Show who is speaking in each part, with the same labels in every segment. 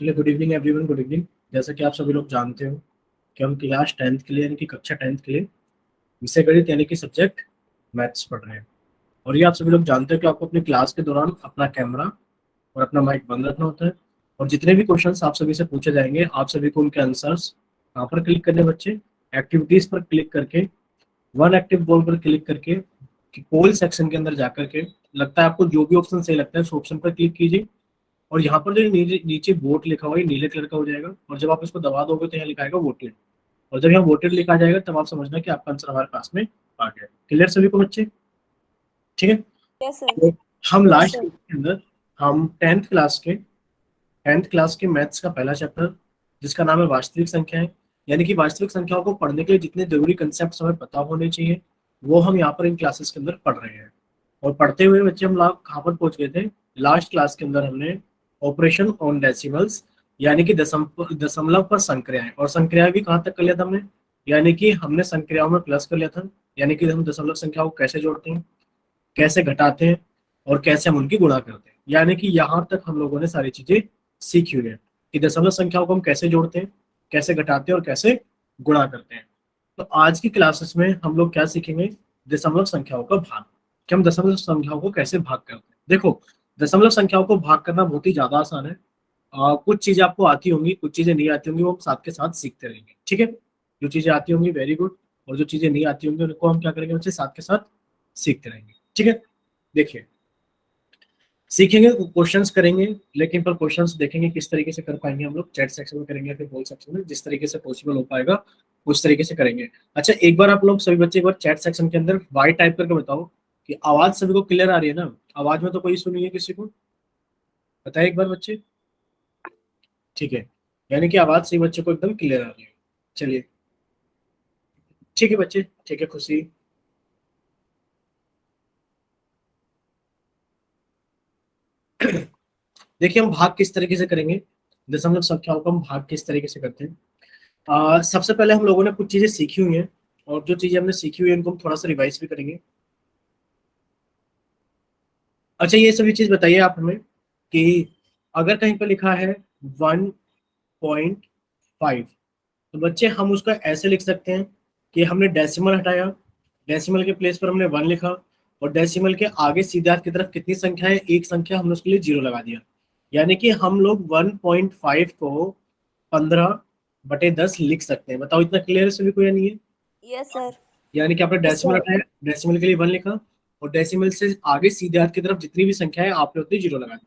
Speaker 1: चलिए, good evening everyone, good evening. जैसा कि आप सभी लोग जानते हो कि हम क्लास 10th के लिए यानी कि कक्षा 10th के लिए विषय गणित यानी कि सब्जेक्ट मैथ्स पढ़ रहे हैं। और ये आप सभी लोग जानते हो कि आपको अपनी क्लास के दौरान अपना कैमरा और अपना माइक बंद रखना होता है। और जितने भी क्वेश्चंस आप सभी से पूछे जाएंगे, आप सभी को उनके आंसर्स कहाँ पर क्लिक करने बच्चे? एक्टिविटीज पर क्लिक करके, वन एक्टिव बॉल पर क्लिक करके, कि पोल सेक्शन के अंदर जाकर के लगता है आपको जो भी ऑप्शन सही लगता है उस ऑप्शन पर क्लिक कीजिए। और यहाँ पर जो नीचे वोट लिखा हुआ है, नीले कलर का हो जाएगा। और जब आप इसको दबा दोगे तो यहाँ लिखा आएगा वोटेड। और जब यहाँ वोटेड लिखा जाएगा तब आप समझना कि आपका आंसर हमारे पास में आ गया। क्लियर सभी को बच्चे? ठीक है।
Speaker 2: Yes sir.
Speaker 1: तो हम लास्ट के अंदर हम 10th क्लास के मैथ्स का पहला चैप्टर, जिसका नाम है वास्तविक संख्याएं, यानी कि वास्तविक संख्याओं को पढ़ने के लिए जितने जरूरी कंसेप्ट हमें पता होने चाहिए वो हम यहाँ पर इन क्लासेस के अंदर पढ़ रहे हैं। और पढ़ते हुए बच्चे हम लोग कहाँ पर पहुंच गए थे? लास्ट क्लास के अंदर हमने ऑपरेशन ऑन डेसिमल्स, यानी कि दशमलव पर संक्रियाएं, और संक्रियाएं भी कहाँ तक कर लिया था हमने? यानी कि हमने संक्रियाओं में प्लस कर लिया था, यानी कि हम दशमलव संख्याओं को कैसे जोड़ते हैं, कैसे घटाते हैं, और कैसे हम उनकी गुणा करते हैं। यानी कि यहाँ तक हम लोगों ने सारी चीजें सीखी हुई है कि दशमलव संख्याओं को हम कैसे जोड़ते हैं, कैसे घटाते हैं और कैसे गुणा करते हैं। तो आज की क्लासेस में हम लोग क्या सीखेंगे? दशमलव संख्याओं का भाग, कि हम दशमलव संख्याओं को कैसे भाग करते हैं। देखो, दशमलव संख्याओं को भाग करना बहुत ही ज्यादा आसान है। कुछ चीजें आपको आती होंगी, कुछ चीजें नहीं आती होंगी, वो हम साथ के साथ सीखते रहेंगे। ठीक है। जो चीजें आती होंगी वेरी गुड, और जो चीजें नहीं आती होंगी उनको हम क्या करेंगे बच्चे? साथ के साथ सीखते रहेंगे। ठीक है। देखिए, सीखेंगे, क्वेश्चंस करेंगे, लेकिन पर क्वेश्चंस देखेंगे किस तरीके से कर पाएंगे हम लोग। चैट सेक्शन में करेंगे या फिर बोल सेक्शन में, जिस तरीके से पॉसिबल हो पाएगा उस तरीके से करेंगे। अच्छा, एक बार आप लोग सभी बच्चे एक बार चैट सेक्शन के अंदर वाई टाइप करके बताओ कि आवाज सभी को क्लियर आ रही है ना? आवाज में तो कोई इशू नहीं है किसी को? बताइए एक बार बच्चे। ठीक है, यानी कि आवाज सही बच्चों को एकदम क्लियर आ रही है। चलिए, ठीक है बच्चे, ठीक है खुशी। देखिए, हम भाग किस तरीके से करेंगे, दशमलव संख्याओं का हम भाग किस तरीके से करते हैं। सबसे पहले हम लोगों ने कुछ चीजें सीखी हुई हैं, और जो चीजें हमने सीखी हुई है उनको हम थोड़ा सा रिवाइज भी करेंगे। अच्छा, ये सभी चीज बताइए आप हमें कि अगर कहीं पर लिखा है 1.5, तो बच्चे हम उसका ऐसे लिख सकते हैं कि हमने डेसिमल हटाया, डेसिमल के प्लेस पर हमने 1 लिखा, और डेसिमल के आगे सीधे हाथ की तरफ कितनी संख्या है? एक संख्या, हमने उसके लिए 0 लगा दिया। यानी कि हम लोग 1.5 को 15/10 लिख सकते हैं। बताओ, इतना क्लियर है सभी को या नहीं है?
Speaker 2: Yes sir.
Speaker 1: यानी कि आपने डेसिमल हटाया, डेसिमल के लिए 1 लिखा, और डेसिमल से आगे सीधे हाथ की तरफ जितनी भी संख्या है आपने उतनी 0 लगा दी।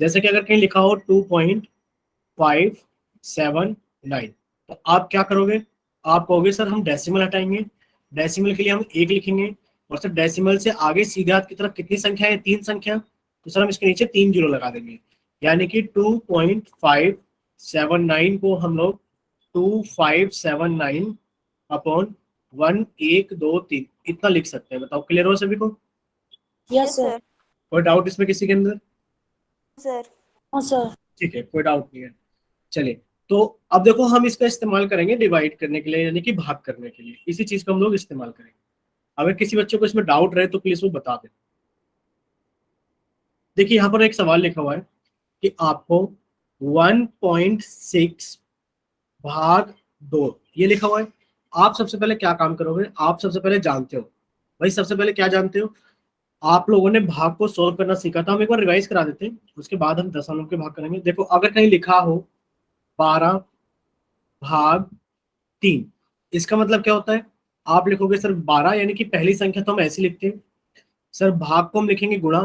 Speaker 1: जैसे कि अगर कहीं लिखा हो 2.579, तो आप क्या करोगे? आप कहोगे सर हम डेसिमल हटाएंगे, डेसिमल के लिए हम 1 लिखेंगे, और सर डेसिमल से आगे सीधे हाथ की तरफ कितनी संख्या है? 3 संख्या, तो सर हम इसके नीचे 3 0 लगा देंगे। यानी कि 2.579 को हम लोग 2579 अपॉन 1 1 2 3 इतना लिख सकते हैं। बताओ, क्लियर हो सभी को?
Speaker 2: Yes sir.
Speaker 1: कोई डाउट इसमें किसी के अंदर?
Speaker 2: सर।
Speaker 1: ठीक है, कोई डाउट नहीं है। चलिए, तो अब देखो, हम इसका इस्तेमाल करेंगे डिवाइड करने के लिए, यानी कि भाग करने के लिए। इसी चीज का हम लोग इस्तेमाल करेंगे। अगर किसी बच्चे को इसमें डाउट रहे तो प्लीज वो बता दें। देखिए, यहाँ पर एक सवाल लिखा हुआ है कि आपको 1.6 भाग 2 ये लिखा हुआ है। आप सबसे पहले क्या काम करोगे? आप सबसे पहले जानते हो भाई, सबसे पहले क्या जानते हो? आप लोगों ने भाग को सोल्व करना सीखा था। हम एक बार रिवाइज करा देते हैं, उसके बाद हम दशमलव के भाग करेंगे। देखो, अगर कहीं लिखा हो 12/3, इसका मतलब क्या होता है? आप लिखोगे सर 12, यानी कि पहली संख्या तो हम ऐसे लिखते हैं। सर भाग को हम लिखेंगे गुणा,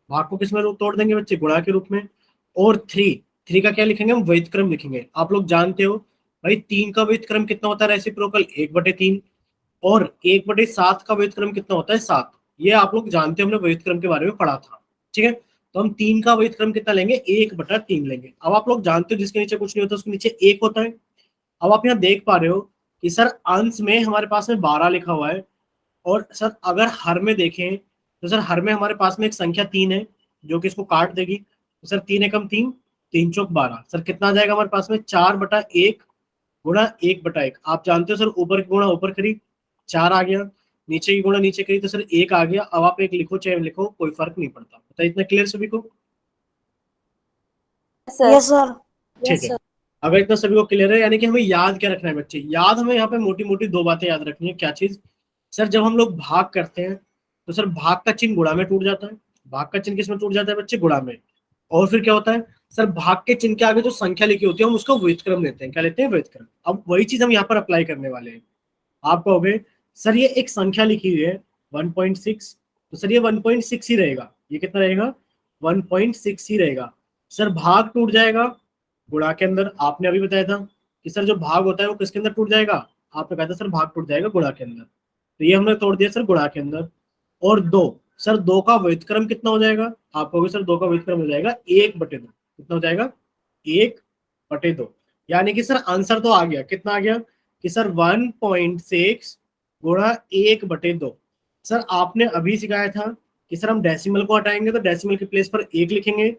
Speaker 1: भाग को किस में रूप तोड़ देंगे बच्चे? गुणा के रूप में। और 3 का क्या लिखेंगे? हम विपरीत क्रम लिखेंगे। आप लोग जानते हो भाई 3 का विपरीत क्रम कितना होता है? रेसिप्रोकल 1/3। और 1/7 का विपरीत क्रम कितना होता है? 7। ये आप लोग जानते हो, हमने विपरीत क्रम के बारे में पढ़ा था। ठीक है, तो हम 3 का विपरीत क्रम कितना लेंगे? 1/3 लेंगे। अब आप लोग जानते हो जिसके नीचे कुछ नहीं होता उसके नीचे 1 होता है। अब आप यहाँ देख पा रहे हो कि सर अंश में हमारे पास में 12 लिखा हुआ है, और सर अगर हर में देखें तो सर हर में हमारे पास में एक संख्या 3 है जो कि इसको काट देगी। तो सर 3 एकम 3, 3 चौक 12, सर कितना आ जाएगा हमारे पास में? 4/1 गुणा 1/1। आप जानते हो सर ऊपर की गुणा ऊपर करी 4 आ गया, नीचे की गुणा नीचे करी तो सर 1 आ गया। अब आप 1 लिखो चाहे लिखो, कोई फर्क नहीं पड़ता। बताइए, इतना क्लियर सभी को?
Speaker 2: Yes sir.
Speaker 1: ठीक है, अगर इतना सभी को क्लियर है, यानी कि हमें याद क्या रखना है बच्चे, याद हमें यहाँ पे मोटी मोटी दो बातें याद रखनी है। क्या चीज सर, जब हम लोग भाग करते हैं तो सर भाग का चिन्ह गुणा में टूट जाता है। भाग का चिन्ह किस में टूट जाता है बच्चे? गुणा में। और फिर क्या होता है सर, भाग के चिन्ह के आगे जो संख्या लिखी होती है हम उसको व्युत्क्रम लेते हैं। क्या लेते हैं? व्युत्क्रम। अब वही चीज हम यहाँ पर अप्लाई करने वाले हैं। आप कहोगे सर ये एक संख्या लिखी हुई है 1.6, तो सर ये 1.6 ही रहेगा। ये कितना रहेगा? 1.6 ही रहेगा। सर भाग टूट जाएगा गुणा के अंदर। आपने अभी बताया था कि सर जो भाग होता है वो किसके अंदर टूट जाएगा? आपने कहा था सर भाग टूट जाएगा गुणा के अंदर, तो ये हमने तोड़ दिया सर गुणा के अंदर। और दो, सर दो का व्युत्क्रम कितना हो जाएगा? आप कहोगे सर दो का व्युत्क्रम हो जाएगा 1/2। कितना हो जाएगा? 1/2। यानी कि सर आंसर तो आ गया। कितना आ गया? कि सर 1.6 गुणा 1/2। सर आपने अभी सिखाया था कि सर हम डेसिमल को हटाएंगे तो डेसिमल के प्लेस पर 1 लिखेंगे।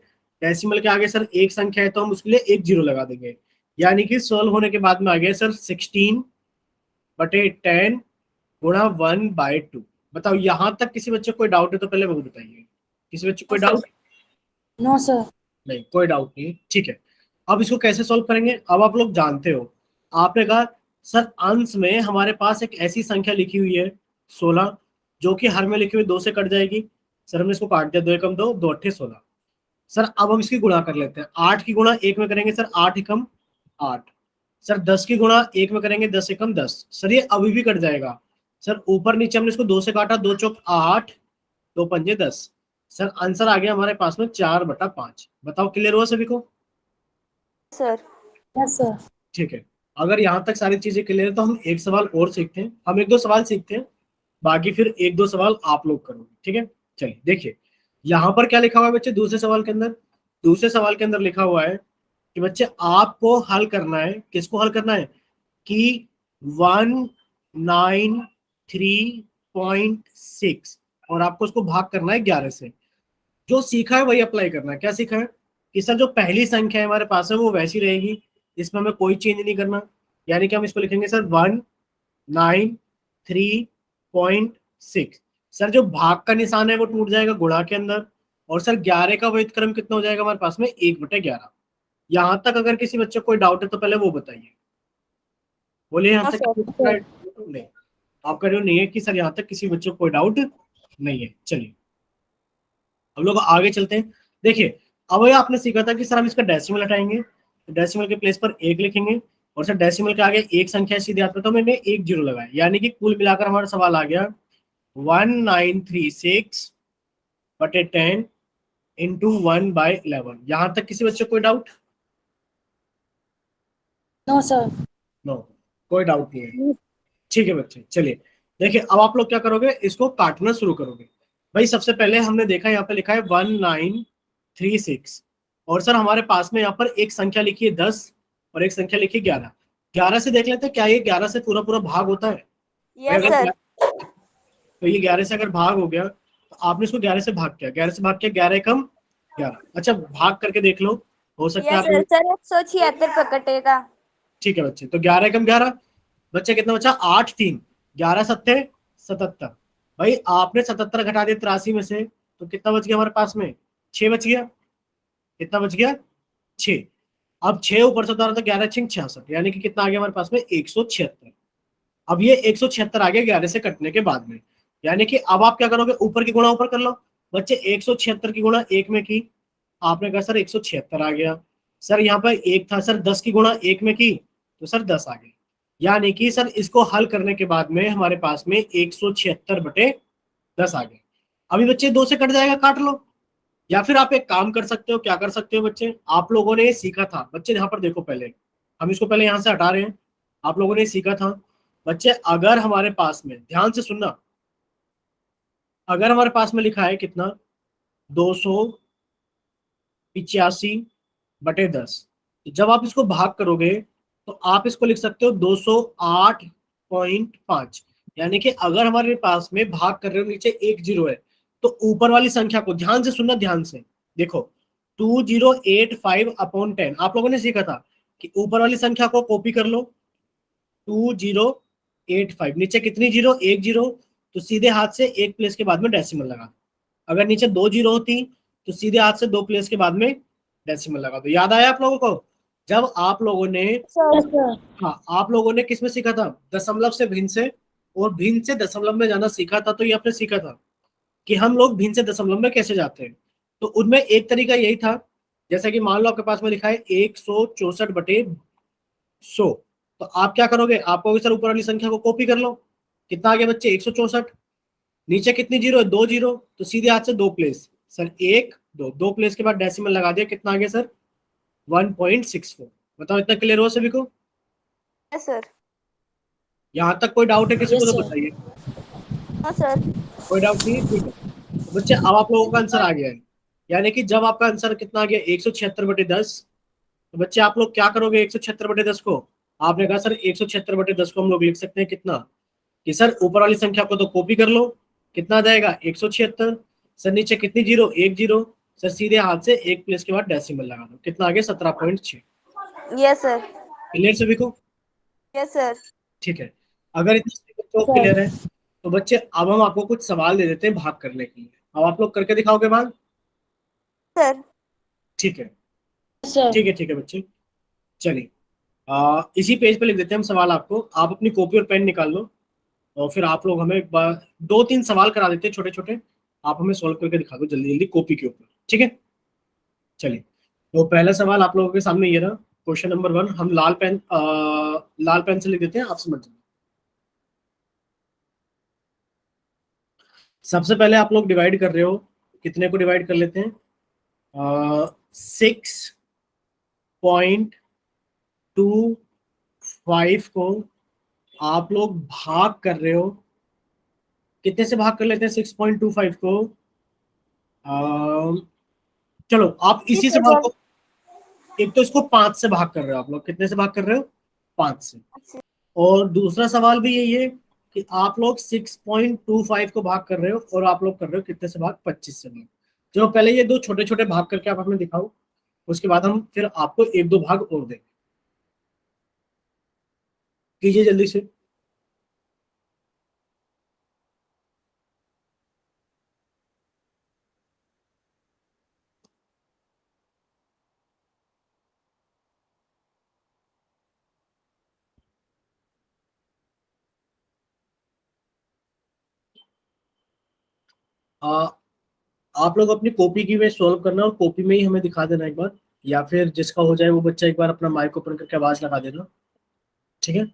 Speaker 1: डेसिमल के आगे सर एक संख्या है तो हम उसके लिए 1 जीरो लगा देंगे। यानी कि सॉल्व होने के बाद में आ गया सर 16/10 गुणा 1/2। बताओ यहां तक किसी बच्चे को कोई डाउट है तो पहले वो बताइए। किसी बच्चे को कोई डाउट?
Speaker 3: No sir.
Speaker 1: नहीं, कोई डाउट नहीं। ठीक है, अब इसको कैसे सॉल्व करेंगे? अब आप लोग जानते हो, आपने कहा सर अंश में हमारे पास एक ऐसी संख्या लिखी हुई है 16, जो कि हर में लिखी हुई 2 से कट जाएगी। सर हमने इसको काट दिया, 2 एकम 2, 2 अट्ठे 16। सर अब हम इसकी गुणा कर लेते हैं। 8 की गुणा 1 में करेंगे सर 8 एकम 8। सर 10 की गुणा 1 में करेंगे 10 एकम 10। सर ये अभी भी कट जाएगा। सर ऊपर नीचे हमने इसको 2 से काटा, 2 चौक 8, 2 पंजे 10। सर आंसर आ गया हमारे पास में 4/5। बताओ क्लियर हुआ सभी को?
Speaker 2: सर।
Speaker 3: Yes sir.
Speaker 1: ठीक है, अगर यहाँ तक सारी चीजें क्लियर है तो हम एक सवाल और सीखते हैं। हम एक दो सवाल सीखते हैं, बाकी फिर एक दो सवाल आप लोग करोगे। ठीक है, चलिए देखिए यहाँ पर क्या लिखा हुआ है बच्चे दूसरे सवाल के अंदर। दूसरे सवाल के अंदर लिखा हुआ है कि बच्चे आपको हल करना है। किसको हल करना है? कि 193.6 और आपको उसको भाग करना है 11 से। जो सीखा है वही अप्लाई करना है। क्या सीखा है? कि सर जो पहली संख्या है हमारे पास है वो वैसी रहेगी, इसमें हमें कोई चेंज नहीं करना। यानी कि हम इसको लिखेंगे सर 193.6। सर जो भाग का निशान है वो टूट जाएगा गुणा के अंदर। और सर 11 का व्युत्क्रम कितना हो जाएगा हमारे पास में? 1/11। यहां तक अगर किसी बच्चे को कोई डाउट है तो पहले वो बताइए। बोलिए यहाँ तक नहीं, आपका जो नहीं है कि सर यहाँ तक किसी बच्चे को कोई डाउट नहीं है। चलिए हम लोग आगे चलते हैं। देखिए अब ये आपने सीखा था कि सर हम इसका डेसिमल हटाएंगे, तो डेसिमल के प्लेस पर 1 लिखेंगे। और सर डेसिमल के आगे एक संख्या सीधे आता तो मैंने 1 जीरो लगाया। यानी कि कुल मिलाकर हमारा सवाल आ गया 1936/10 इंटू 1/11। यहां तक किसी बच्चे को कोई डाउट?
Speaker 3: No sir.
Speaker 1: नो, कोई डाउट नहीं है। ठीक है बच्चे, चलिए देखिए अब आप लोग क्या करोगे, इसको काटना शुरू करोगे। भाई सबसे पहले हमने देखा यहाँ पे लिखा है 1936, और सर हमारे पास में यहाँ पर एक संख्या लिखी है 10 और एक संख्या लिखी है 11। 11 से देख लेते हैं क्या ये 11 से पूरा पूरा भाग होता है?
Speaker 2: Yes sir.
Speaker 1: तो ये 11 से अगर भाग हो गया तो आपने इसको 11 से भाग किया, 11 से भाग किया, 11 एकम 11। अच्छा भाग करके देख लो, हो सकता है
Speaker 2: यस
Speaker 1: आप
Speaker 2: सर। सर 176 पर कटेगा।
Speaker 1: ठीक है बच्चे, तो 11 एकम 11। बच्चे कितना बचा? 8 3, 11 सत्ते 77। भाई आपने 77 घटा दिया 83 में से, तो कितना बच गया हमारे पास में? 6 बच गया। कितना बच गया? 6। अब 6 ऊपर से उतारा तो 11 6 66, यानी कि कितना आ गया हमारे पास में? 176। अब ये 176 आ गया 11 से कटने के बाद में। यानी कि अब आप क्या करोगे, ऊपर की गुणा ऊपर कर लो। बच्चे 176 की गुणा 1 में की, आपने कहा सर 176 आ गया। सर यहाँ पर 1 था, सर 10 की गुणा 1 में की तो सर 10 आ गया। यानी कि सर इसको हल करने के बाद में हमारे पास में 176/10 आ गया। अभी बच्चे 2 से कट जाएगा, काट लो। या फिर आप एक काम कर सकते हो, क्या कर सकते हो बच्चे, आप लोगों ने ये सीखा था बच्चे, यहाँ पर देखो पहले हम इसको पहले यहाँ से हटा रहे हैं। आप लोगों ने सीखा था बच्चे, अगर हमारे पास में, ध्यान से सुनना, अगर हमारे पास में लिखा है कितना 285/10, जब आप इसको भाग करोगे तो आप इसको लिख सकते हो 208.5। यानी कि अगर हमारे पास में भाग कर रहे हो नीचे 1 जीरो है तो ऊपर वाली संख्या को, ध्यान से सुनना, ध्यान से देखो, 2085/10। आप लोगों ने सीखा था कि ऊपर वाली संख्या को कॉपी कर लो, 2085, नीचे कितनी जीरो? 1 जीरो, तो सीधे हाथ से एक प्लेस के बाद में डेसिमल लगा दो। अगर नीचे 2 जीरो होती तो सीधे हाथ से 2 प्लेस के बाद में डेसिमल लगा दो। याद आया आप लोगों को? जब आप लोगों ने,
Speaker 3: Yes, sir.
Speaker 1: हाँ, आप लोगों ने किस में सीखा था, दशमलव से भिन्न से, और भिन्न से दशमलव में जाना सीखा था। तो ये आपने सीखा था कि हम लोग भिन्न से दशमलव में कैसे जाते हैं। तो उनमें एक तरीका यही था, जैसे कि मान लो आपके पास में लिखा है 164/100। तो आप क्या करोगे, आप कहोगे सर ऊपर वाली संख्या को कॉपी कर लो। कितना आ गया बच्चे, 164। नीचे कितनी जीरो है, 2 जीरो, तो सीधे हाथ से 2 प्लेस, सर 1 2, 2 प्लेस के बाद डेसिमल लगा दिया, कितना आ गया सर, 1.64। बताओ इतना क्लियर हो सभी को?
Speaker 2: Yes sir.
Speaker 1: यहाँ तक कोई डाउट है किसी को
Speaker 3: Yes,
Speaker 1: तो
Speaker 3: sir.
Speaker 1: बताइए।
Speaker 2: No sir.
Speaker 1: कोई डाउट नहीं है, ठीक है। तो बच्चे अब आप लोगों का आंसर आ गया है, यानी कि जब आपका आंसर कितना आ गया, 176/10। तो बच्चे आप लोग क्या करोगे 176/10 को, आपने कहा सर 176/10 को हम लोग लिख सकते हैं कितना, कि सर ऊपर वाली संख्या को तो कॉपी कर लो, कितना आ जाएगा 176। सर नीचे कितनी जीरो, 1 जीरो, सर सीधे हाथ से 1 प्लेस के बाद डेसिमल लगा दो, कितना आ गया 17.6।
Speaker 2: Yes sir.
Speaker 1: क्लियर सभी को?
Speaker 2: Yes sir.
Speaker 1: ठीक है। अगर इतने बच्चों को
Speaker 3: Sir.
Speaker 1: क्लियर है तो बच्चे अब हम आपको कुछ सवाल दे देते हैं भाग करने के लिए। अब आप लोग करके दिखाओगे भाग?
Speaker 2: सर।
Speaker 1: ठीक है,
Speaker 3: Yes, sir.
Speaker 1: ठीक है, ठीक है बच्चे, चलिए इसी पेज पे लिख देते हैं हम सवाल आपको। आप अपनी कॉपी और पेन निकाल लो, और फिर आप लोग हमें एक बार 2-3 सवाल करा देते हैं छोटे छोटे, आप हमें सॉल्व करके दिखा दो जल्दी जल्दी कॉपी के ऊपर, ठीक है? चलिए, तो पहला सवाल आप लोगों के सामने ये रहा। क्वेश्चन नंबर 1, हम लाल पेन से लिख देते हैं, आप समझ जाइए। सबसे पहले आप लोग डिवाइड कर रहे हो, कितने को डिवाइड कर लेते हैं, 6.25 को आप लोग भाग कर रहे हो, कितने से भाग कर लेते हैं 6.25 को, चलो आप इसी से भाग को, एक तो इसको 5 से भाग कर रहे हो आप लोग, कितने से भाग कर रहे हो, 5 से। और दूसरा सवाल भी यही है कि आप लोग 6.25 को भाग कर रहे हो, और आप लोग कर रहे हो कितने से भाग, 25 से भाग। चलो पहले ये दो छोटे छोटे भाग करके आप हमें दिखाओ, उसके बाद हम फिर आपको एक दो भाग और देंगे। कीजिए जल्दी से। आ, आप लोग अपनी कॉपी की में सॉल्व करना, और कॉपी में ही हमें दिखा देना एक बार, या फिर जिसका हो जाए वो बच्चा एक बार अपना माइक ओपन करके आवाज लगा देना, ठीक है?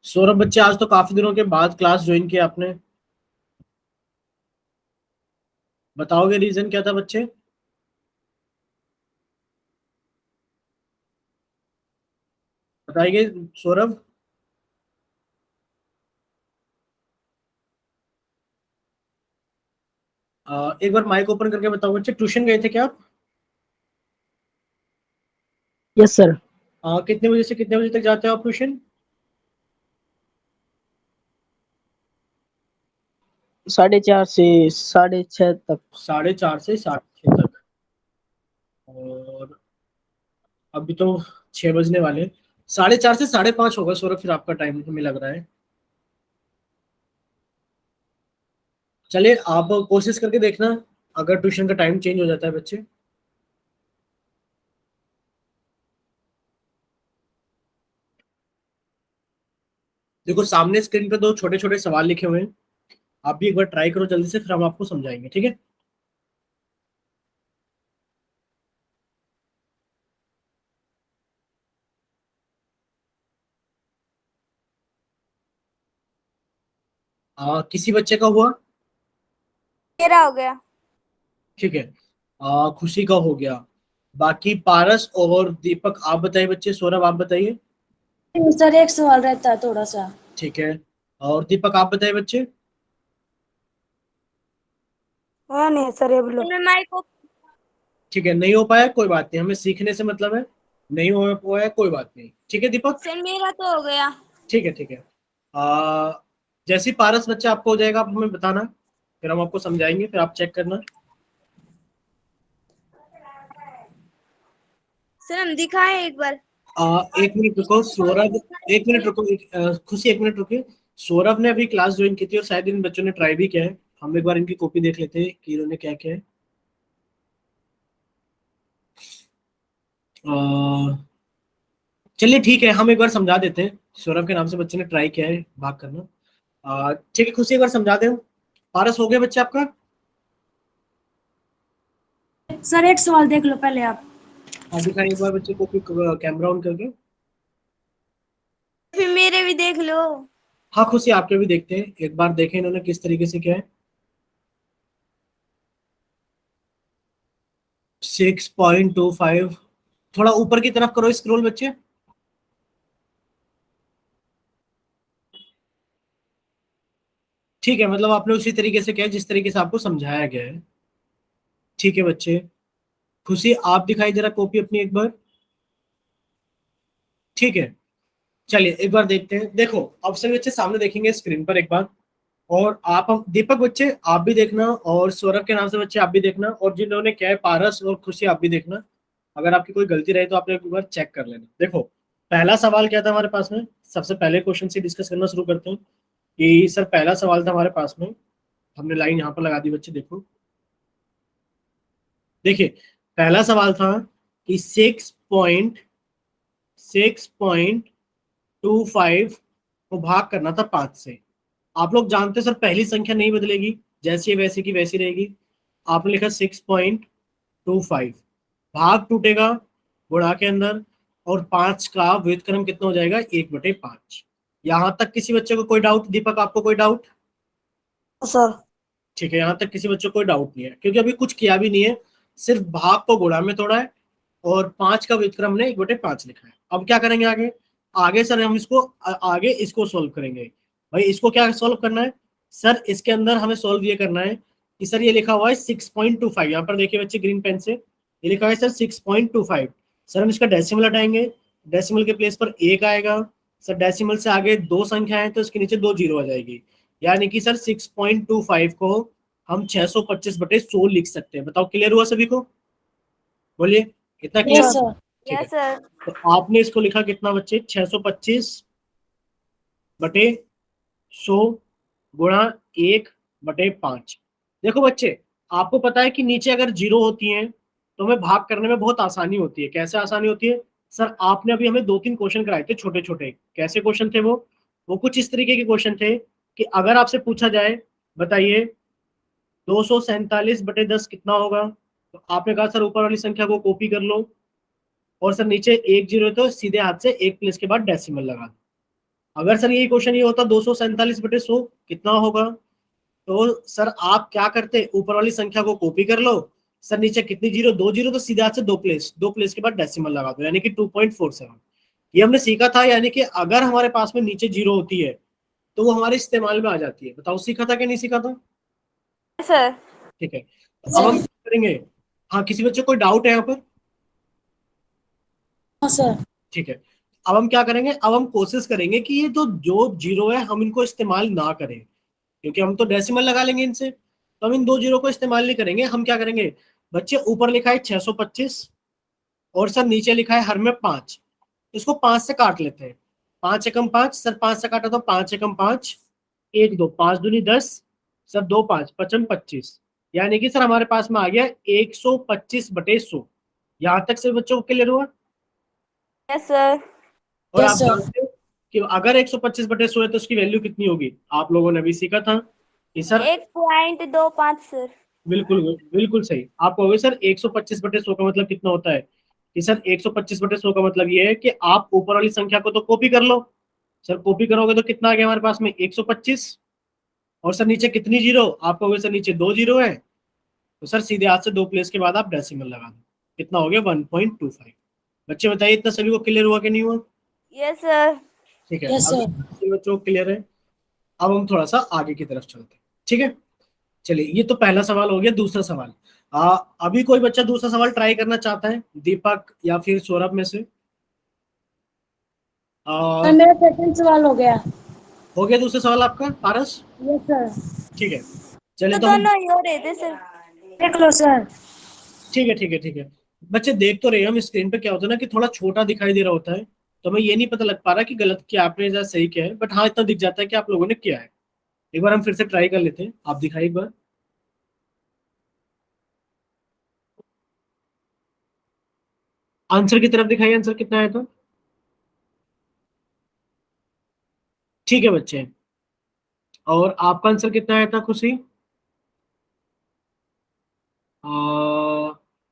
Speaker 1: सौरभ बच्चे, आज तो काफी दिनों के बाद क्लास ज्वाइन किया आपने, बताओगे रीजन क्या था बच्चे? बताइए सौरभ। एक बार माइक ओपन करके बताओ बच्चे, ट्यूशन गए थे क्या आप?
Speaker 4: Yes sir.
Speaker 1: कितने बजे से कितने बजे तक जाते हो आप ट्यूशन?
Speaker 4: 4:30 से 6:30 तक।
Speaker 1: 4:30 से 6:30 तक, और अभी तो 6 बजने वाले, 4:30 से 5:30 होगा सौरभ फिर आपका टाइम हमें लग रहा है। चलिए आप कोशिश करके देखना, अगर ट्यूशन का टाइम चेंज हो जाता है बच्चे। देखो सामने स्क्रीन पे दो छोटे छोटे सवाल लिखे हुए हैं, आप भी एक बार ट्राई करो जल्दी से, फिर हम आपको समझाएंगे, ठीक है? किसी बच्चे का हुआ?
Speaker 2: मेरा हो गया।
Speaker 1: ठीक है, खुशी का हो गया। बाकी पारस और दीपक आप बताइए बच्चे, सौरभ आप बताइए।
Speaker 3: सर एक सवाल रहता है थोड़ा सा।
Speaker 1: ठीक है, और दीपक आप बताइए बच्चे।
Speaker 2: हाँ नहीं सर, ये बोलो। मैं माइक को।
Speaker 1: ठीक है, नहीं हो पाया कोई बात नहीं, हमें सीखने से मतलब है, नहीं हो पाया कोई बात नहीं, ठीक है दीपक?
Speaker 2: सर मेरा तो हो गया।
Speaker 1: ठीक है, ठीक है। जैसे ही पारस बच्चा आपको हो जाएगा, आप हमें बताना, फिर हम आपको समझाएंगे, फिर आप चेक करना।
Speaker 2: सर हम दिखाएं एक बार।
Speaker 1: एक मिनट रुको सौरभ, एक मिनट रुको, खुशी एक मिनट रुके। सौरभ ने अभी क्लास ज्वाइन की थी और शायद इन बच्चों ने ट्राई भी किया है। हम एक बार इनकी कॉपी देख लेते हैं कि इन्होंने क्या किया है। चलिए ठीक है, हम एक बार समझा देते हैं। सौरभ के नाम से बच्चे ने ट्राई किया है भाग करना। ठीक है खुशी, एक बार समझा दे। पारस हो गया बच्चा आपका?
Speaker 3: सर एक सवाल देख लो पहले आप।
Speaker 1: हाँ दिखाएं एक बार बच्चे को, कैमरा ऑन करके।
Speaker 2: फिर मेरे भी देख लो।
Speaker 1: हाँ खुशी आपके भी देखते हैं, एक बार देखें इन्होंने किस तरीके से किया है। 6.25, थोड़ा ऊपर की तरफ करो स्क्रॉल बच्चे। ठीक है, मतलब आपने उसी तरीके से किया है जिस तरीके से आपको समझाया गया है। ठीक है बच्चे, खुशी आप दिखाई जरा कॉपी अपनी एक बार। ठीक है, चलिए एक बार देखते हैं। देखो अब सभी बच्चे सामने देखेंगे स्क्रीन पर एक बार, और आप हम दीपक बच्चे आप भी देखना, और सौरभ के नाम से बच्चे आप भी देखना, और जिन्होंने क्या है पारस और खुशी आप भी देखना। अगर आपकी कोई गलती रही तो आप एक बार चेक कर लेना। देखो पहला सवाल क्या था हमारे पास में, सबसे पहले क्वेश्चन से डिस्कस करना शुरू करते हैं कि सर पहला सवाल था हमारे पास में, हमने लाइन यहाँ पर लगा दी बच्चे देखो। देखिए पहला सवाल था कि 6.25 को भाग करना था 5 से। आप लोग जानते हैं सर पहली संख्या नहीं बदलेगी, जैसी है वैसी की वैसी रहेगी। आपने लिखा 6.25, भाग टूटेगा गुणा के अंदर, और 5 का व्युत्क्रम कितना हो जाएगा, 1/5। यहां तक किसी बच्चे को कोई डाउट? दीपक आपको कोई डाउट?
Speaker 2: सर
Speaker 1: ठीक है, यहाँ तक किसी बच्चे को कोई डाउट नहीं है, क्योंकि अभी कुछ किया भी नहीं है, सिर्फ भाग को गुणा में तोड़ा है और 5 का व्युत्क्रम ने 1/5 लिखा है। अब क्या करेंगे आगे? आगे सर हम इसको आगे इसको सोल्व करेंगे। भाई इसको क्या सोल्व करना है सर? इसके अंदर हमें सोल्व ये करना है कि सर ये लिखा हुआ है 6.25, यहाँ पर देखिए बच्चे ग्रीन पेन से, ये लिखा हुआ है सर 6.25। सर हम इसका डेसिमल हटाएंगे, डेसिमल के प्लेस पर 1 आएगा। सर डेसिमल से आगे 2 संख्या है तो इसके नीचे 2 जीरो आ जाएगी, यानी कि सर 6.25 को हम 625/100 लिख सकते हैं। बताओ क्लियर हुआ सभी को? बोलिए कितना क्लियर?
Speaker 3: Yes sir.
Speaker 1: ठीक है,
Speaker 2: यस सर।
Speaker 1: तो आपने इसको लिखा कितना बच्चे, 625/100 गुणा 1/5। देखो बच्चे आपको पता है कि नीचे अगर जीरो होती है तो हमें भाग करने में बहुत आसानी होती है। कैसे आसानी होती है सर? आपने अभी हमें 2-3 क्वेश्चन कराए थे छोटे छोटे। कैसे क्वेश्चन थे वो कुछ इस तरीके के क्वेश्चन थे कि अगर आपसे पूछा जाए बताइए 247/10 कितना होगा, तो आपने कहा सर ऊपर वाली संख्या को कॉपी कर लो, और सर नीचे 1 जीरो है तो सीधे हाथ से 1 प्लेस के बाद डेसिमल लगा दो। अगर सर यही क्वेश्चन ये होता 247/100 कितना होगा, तो सर आप क्या करते, ऊपर वाली संख्या को कॉपी कर लो, सर नीचे कितनी जीरो, 2 जीरो, तो सीधे हाथ से 2 प्लेस के बाद डेसिमल लगा दो, यानी कि 2.47। ये हमने सीखा था, यानी कि अगर हमारे पास में नीचे जीरो होती है तो वो हमारे इस्तेमाल में आ जाती है। बताओ सीखा था कि नहीं सीखा था?
Speaker 2: सर
Speaker 1: ठीक है, तो अब हम क्या करेंगे? हाँ किसी बच्चे को कोई डाउट है यहाँ पर?
Speaker 3: हाँ सर।
Speaker 1: ठीक है, अब हम क्या करेंगे, अब हम कोशिश करेंगे कि ये जो जीरो है हम इनको इस्तेमाल ना करें, क्योंकि हम तो डेसिमल लगा लेंगे इनसे, तो हम इन 2 जीरो को इस्तेमाल नहीं करेंगे। हम क्या करेंगे बच्चे, ऊपर लिखा है 625 और सर नीचे लिखा है हर में 5, इसको 5 से काट लेते हैं। 5 एकम 5, सर 5 से काटा तो 5 एकम 5, 1 2, 5 दूनी 10, सर 2 5 पचम 25, यानी कि सर हमारे पास में आ गया 125/100। यहाँ तक से बच्चों को क्लियर हुआ?
Speaker 2: Yes sir.
Speaker 1: और
Speaker 3: Yes,
Speaker 1: आप
Speaker 3: sir.
Speaker 1: जानते हो कि अगर 125/100 है तो उसकी वैल्यू कितनी होगी? आप लोगों ने अभी सीखा था कि सर
Speaker 2: 1.25 सर।
Speaker 1: बिल्कुल बिल्कुल सही, आप कहोगे सर 125/100 का मतलब कितना होता है, कि सर 125/100 का मतलब ये है कि आप ऊपर वाली संख्या को तो कॉपी कर लो। सर कॉपी करोगे तो कितना आ गया हमारे पास में, 125, और सर नीचे कितनी जीरो, आप कहोगे सर नीचे 2 जीरो है, तो सर सीधे हाथ से 2 प्लेस के बाद आप डेसिमल लगा दो, कितना हो गया 1.25। बच्चे बताइए इतना सभी को क्लियर हुआ कि नहीं हुआ?
Speaker 2: Yes sir.
Speaker 1: ठीक है,
Speaker 3: Yes,
Speaker 1: अब
Speaker 3: sir.
Speaker 1: सभी बच्चों को क्लियर है। अब हम थोड़ा सा आगे की तरफ चलते हैं, ठीक है? चलिए ये तो पहला सवाल हो गया। दूसरा सवाल, अभी कोई बच्चा दूसरा सवाल ट्राई करना चाहता है, दीपक या फिर सौरभ में से?
Speaker 3: सर मेरा सेकंड सवाल हो गया।
Speaker 1: हो गया दूसरा सवाल आपका पारस?
Speaker 3: Yes sir.
Speaker 1: ठीक है, चलिए
Speaker 2: तो
Speaker 1: तो हम,
Speaker 2: दोनों ही हो रहे थे सर।
Speaker 3: देख लो सर।
Speaker 1: ठीक है ठीक है ठीक है। बच्चे देख तो रहे हैं हम, स्क्रीन पे क्या होता है ना कि थोड़ा छोटा दिखाई दे रहा होता है, तो हमें ये नहीं पता लग पा रहा कि गलत क्या आपने या सही क्या है, बट हाँ इतना दिख जाता है कि आप लोगों ने किया है। एक बार हम फिर से ट्राई कर लेते हैं, आप दिखाइए एक बार। आंसर की तरफ दिखाइए, आंसर कितना है तो। ठीक है बच्चे, और आपका आंसर कितना आया था खुशी?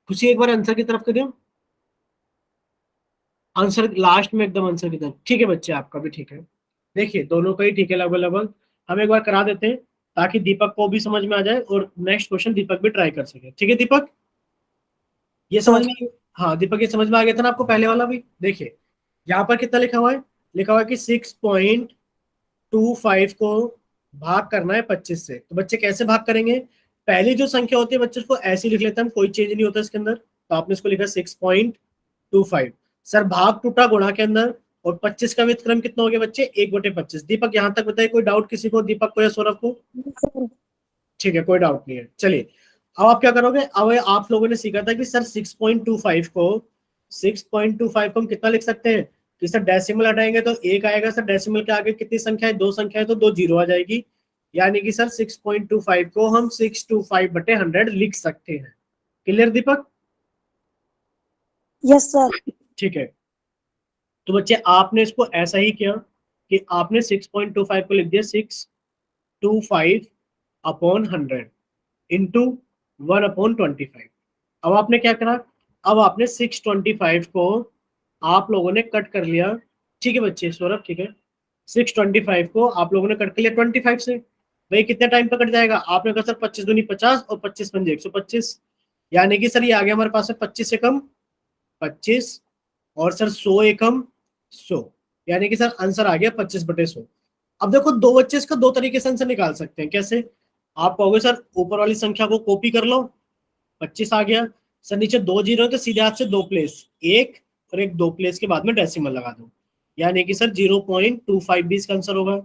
Speaker 1: खुशी एक बार आंसर की तरफ कर दो, आंसर लास्ट में एकदम आंसर की तरफ। ठीक है बच्चे, आपका भी ठीक है। देखिए दोनों का ही ठीक है लगभग लगभग। हम एक बार करा देते हैं ताकि दीपक को भी समझ में आ जाए और नेक्स्ट क्वेश्चन दीपक भी ट्राई कर सके। ठीक है दीपक, ये समझ
Speaker 3: सर।
Speaker 1: में? हाँ दीपक, ये समझ में आ गया था ना आपको पहले वाला भी? देखिए यहाँ पर कितना लिखा हुआ है, लिखा हुआ है कि 6.25 को भाग करना है 25 से। तो बच्चे कैसे भाग करेंगे? पहली जो संख्या होती है बच्चे उसको ऐसे ही लिख लेते हैं हम, कोई चेंज नहीं होता इसके अंदर। तो आपने इसको लिखा 6.25। सर भाग टूटा गुणा के अंदर, और 25 का व्युत्क्रम कितना हो गया बच्चे? 1/25। दीपक यहाँ तक बताइए, कोई डाउट किसी को, दीपक को या सौरभ को?
Speaker 3: सर।
Speaker 1: ठीक है, कोई डाउट नहीं है। चलिए अब आप क्या करोगे, अब आप लोगों ने सीखा था कि सर 6.25 को हम कितना लिख सकते हैं कि सर डेसिमल हटाएंगे तो एक आएगा। सर डेसिमल के आगे कितनी संख्या है? दो संख्या है, तो दो जीरो आ जाएगी। यानी कि सर 6.25 को हम 625/100 लिख सकते हैं। क्लियर दीपक?
Speaker 3: Yes sir.
Speaker 1: ठीक है, तो बच्चे आपने इसको ऐसा ही किया कि आपने 6.25 को लिख दिया 625/100 इंटू 1/25। अब आपने क्या करा, अब आपने 625 को आप लोगों ने कट कर लिया। ठीक है बच्चे, सौरभ ठीक है, 625 को आप लोगों ने कट कर लिया 25 से। भाई कितने टाइम पर कट जाएगा? आपने कहा सर 25 दूनी 50 और 25 पंजे 125। यानी कि सर ये आ गया हमारे पास है 25 एकम 25, और सर 100 एकम 100। यानी कि सर आंसर आ गया 25/100। अब देखो दो बच्चे इसका दो तरीके से आंसर निकाल सकते हैं। कैसे? आप कहोगे सर ऊपर वाली संख्या को कॉपी कर लो, 25 आ गया। सर नीचे दो जीरो है तो सीधे हाथ से दो प्लेस, एक और एक दो प्लेस के बाद में डेसिमल लगा दो। यानी कि सर 0.25 भी इसका आंसर होगा।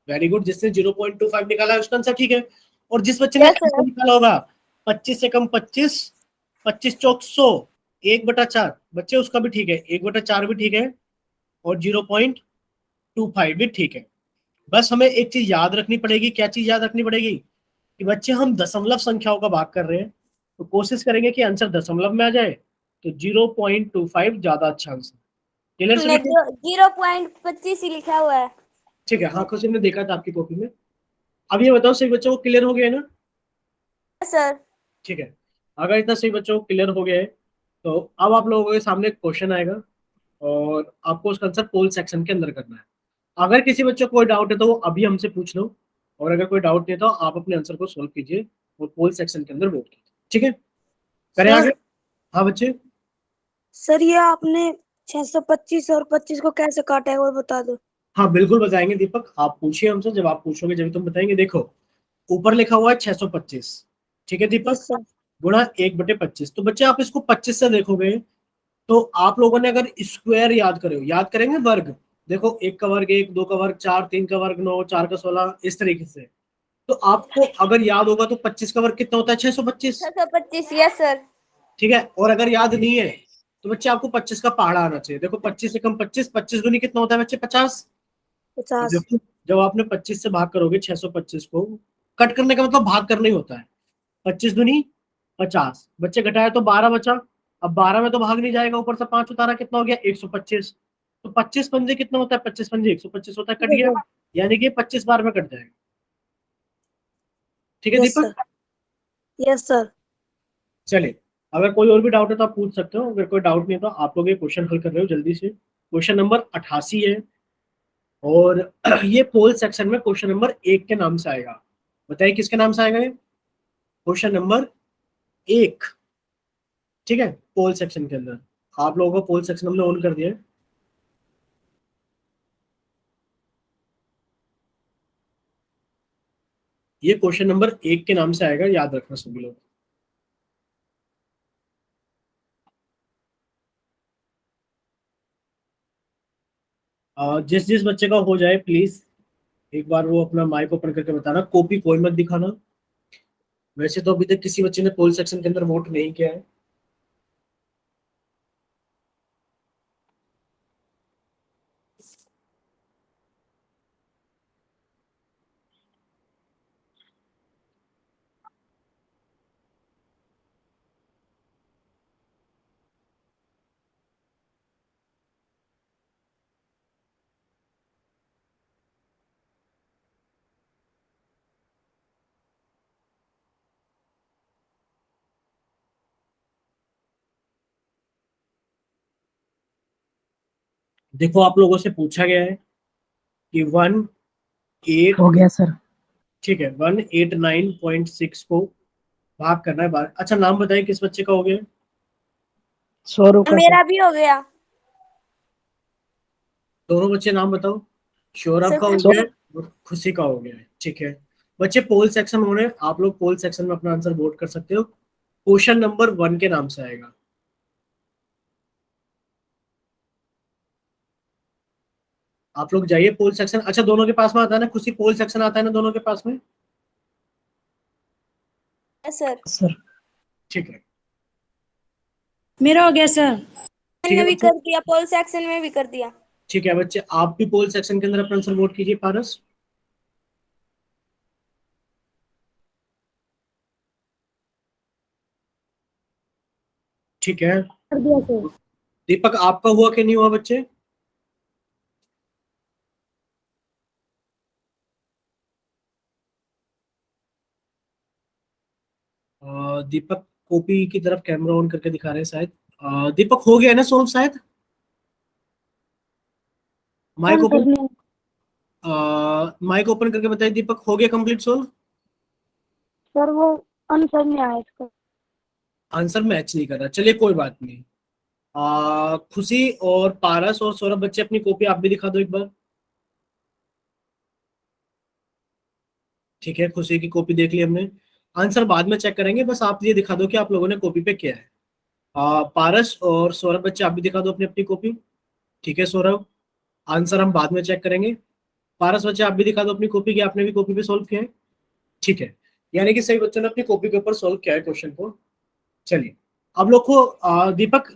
Speaker 1: वेरी गुड, जिसने 0.25 निकाला है उसका आंसर ठीक है। और जिस बच्चे ने
Speaker 2: यस
Speaker 1: ऐसा
Speaker 2: सर।
Speaker 1: निकाला होगा 25 से कम 25, 25 चौक 100, 1/4 बच्चे उसका भी ठीक है, 1/4 भी ठीक है, और 0.25 भी ठीक है। बस हमें एक चीज याद रखनी पड़ेगी। क्या चीज याद रखनी पड़ेगी? कि बच्चे हम दशमलव संख्याओं का भाग कर रहे हैं, तो कोशिश करेंगे कि आंसर दशमलव में आ जाए। तो 0.25 ज्यादा अच्छा आंसर। क्लियर
Speaker 2: हमने
Speaker 1: सभी को?
Speaker 2: 0.25 ही लिखा हुआ है।
Speaker 1: ठीक है, हाँ खुद ने देखा था आपकी कॉपी में। अब ये बताओ सही बच्चों को क्लियर हो गया है ना?
Speaker 2: Yes sir.
Speaker 1: ठीक है, अगर इतना सही बच्चों को क्लियर हो गया है तो अब आप लोगों के सामने एक क्वेश्चन आएगा, और आपको उसका आंसर पोल सेक्शन के अंदर करना है। अगर किसी बच्चे को कोई डाउट है तो वो अभी हमसे पूछ लो, और अगर कोई डाउट नहीं है तो आप अपने आंसर को सोल्व कीजिए और पोल सेक्शन के अंदर वोट कीजिए। ठीक है, करें आगे?
Speaker 3: सर।
Speaker 1: हाँ बच्चे।
Speaker 3: सर ये आपने 625 और 25 को कैसे काटा है वो बता दो।
Speaker 1: हाँ बिल्कुल बताएंगे दीपक, आप पूछिए हमसे, जब आप पूछोगे जब तुम बताएंगे। देखो ऊपर लिखा हुआ है 625, ठीक है दीपक,
Speaker 3: यस सर।
Speaker 1: गुणा 1/25। तो बच्चे आप इसको 25 से देखोगे तो आप लोगों ने अगर स्क्वायर याद करे, याद करेंगे वर्ग, देखो एक का वर्ग एक, दो का वर्ग चार, तीन का वर्ग 9, चार का 16, इस तरीके से। तो आपको अगर याद होगा तो 25 का वर्ग कितना होता है? 625।
Speaker 2: 625 यस सर।
Speaker 1: ठीक है, और अगर याद नहीं है तो बच्चे आपको 25 का पहाड़ा आना चाहिए। देखो 25 से कम 25, 25 दूनी कितना होता है बच्चे? 50। अब
Speaker 3: 50।
Speaker 1: देखो जब आपने 25 से भाग करोगे 625 को, कट करने का मतलब भाग करना ही होता है। 25 दूनी 50, बच्चे घटाया तो 12 बचा। अब 12 में तो भाग नहीं जाएगा, ऊपर से 5 उतारा, कितना हो गया? 125। तो 25 पंजे कितना होता है? 25 पंजे 125 होता है, कट गया। यानी कि 25 बार में कट जाएगा। ठीक है
Speaker 3: yes sir.
Speaker 1: Deepak?
Speaker 3: Yes sir.
Speaker 1: चलिए, अगर कोई और भी डाउट है तो आप पूछ सकते हो, अगर कोई डाउट नहीं है तो आप लोग ये क्वेश्चन हल कर रहे हो जल्दी से। क्वेश्चन नंबर 88 है, और ये पोल सेक्शन में क्वेश्चन नंबर 1 के नाम से आएगा। बताइए किसके नाम से आएगा ये? Question number 1। ठीक है, पोल सेक्शन के अंदर आप लोगों को पोल सेक्शन हमने ऑन कर दिया है। ये क्वेश्चन नंबर 1 के नाम से आएगा, याद रखना सभी लोग। जिस जिस बच्चे का हो जाए प्लीज एक बार वो अपना माइक ओपन करके बताना, कॉपी कोई मत दिखाना। वैसे तो अभी तक किसी बच्चे ने पोल सेक्शन के अंदर वोट नहीं किया है। देखो आप लोगों से पूछा गया है कि 18,
Speaker 4: हो गया सर।
Speaker 1: ठीक है, 189.6 को भाग करना है 12। अच्छा नाम बताइए किस बच्चे का हो गया?
Speaker 4: सौरव का सर।
Speaker 2: मेरा भी हो गया
Speaker 1: दोनों बच्चे नाम बताओ। सौरभ
Speaker 2: सर।
Speaker 1: का हो गया
Speaker 2: खुशी।
Speaker 1: है और खुशी का हो गया है, ठीक है। बच्चे पोल सेक्शन हो रहे हैं, आप लोग पोल सेक्शन में अपना आंसर वोट कर सकते हो। क्वेश्चन नंबर 1 के नाम से आएगा। आप लोग जाइए पोल सेक्शन। अच्छा दोनों के पास में आता है ना, खुशी पोल सेक्शन आता है ना दोनों के पास में?
Speaker 2: Yes sir.
Speaker 4: सर
Speaker 1: ठीक है,
Speaker 3: मेरा हो गया सर।
Speaker 1: ठीक है
Speaker 2: मैंने भी
Speaker 1: बच्चे।
Speaker 2: कर दिया, पोल सेक्शन में भी कर दिया।
Speaker 1: ठीक है बच्चे, आप भी पोल सेक्शन के अंदर अपना आंसर वोट कीजिए पारस। ठीक है।
Speaker 3: कर दिया सर।
Speaker 1: दीपक आपका हुआ कि नहीं हुआ बच्चे? दीपक कॉपी की तरफ कैमरा ऑन करके दिखा रहे हैं शायद। दीपक हो गया है ना सोल्व शायद? माइक
Speaker 3: आंसर
Speaker 1: ओपन,
Speaker 3: नहीं।
Speaker 1: माइक ओपन करके बताइए दीपक, हो गया कंप्लीट सोल्व?
Speaker 3: सर वो आंसर नहीं आया इसका।
Speaker 1: आंसर मैच नहीं कर रहा, चलिए कोई बात नहीं। खुशी और पारस और सौरभ बच्चे अपनी कॉपी आप भी दिखा दो एक बार। ठीक है, खुशी की कॉपी देख ली हमने। आंसर बाद में चेक करेंगे, बस आप ये दिखा दो कि आप लोगों ने कॉपी पे किया है। पारस और सौरभ बच्चे आप भी दिखा दो अपनी अपनी कॉपी। ठीक है सौरभ, आंसर हम बाद में चेक करेंगे। पारस बच्चे आप भी दिखा दो अपनी कॉपी कि आपने भी कॉपी पे सोल्व किया है। ठीक है, यानी कि सही बच्चों ने अपनी कॉपी के ऊपर सोल्व किया है क्वेश्चन को। चलिए अब लोग को दीपक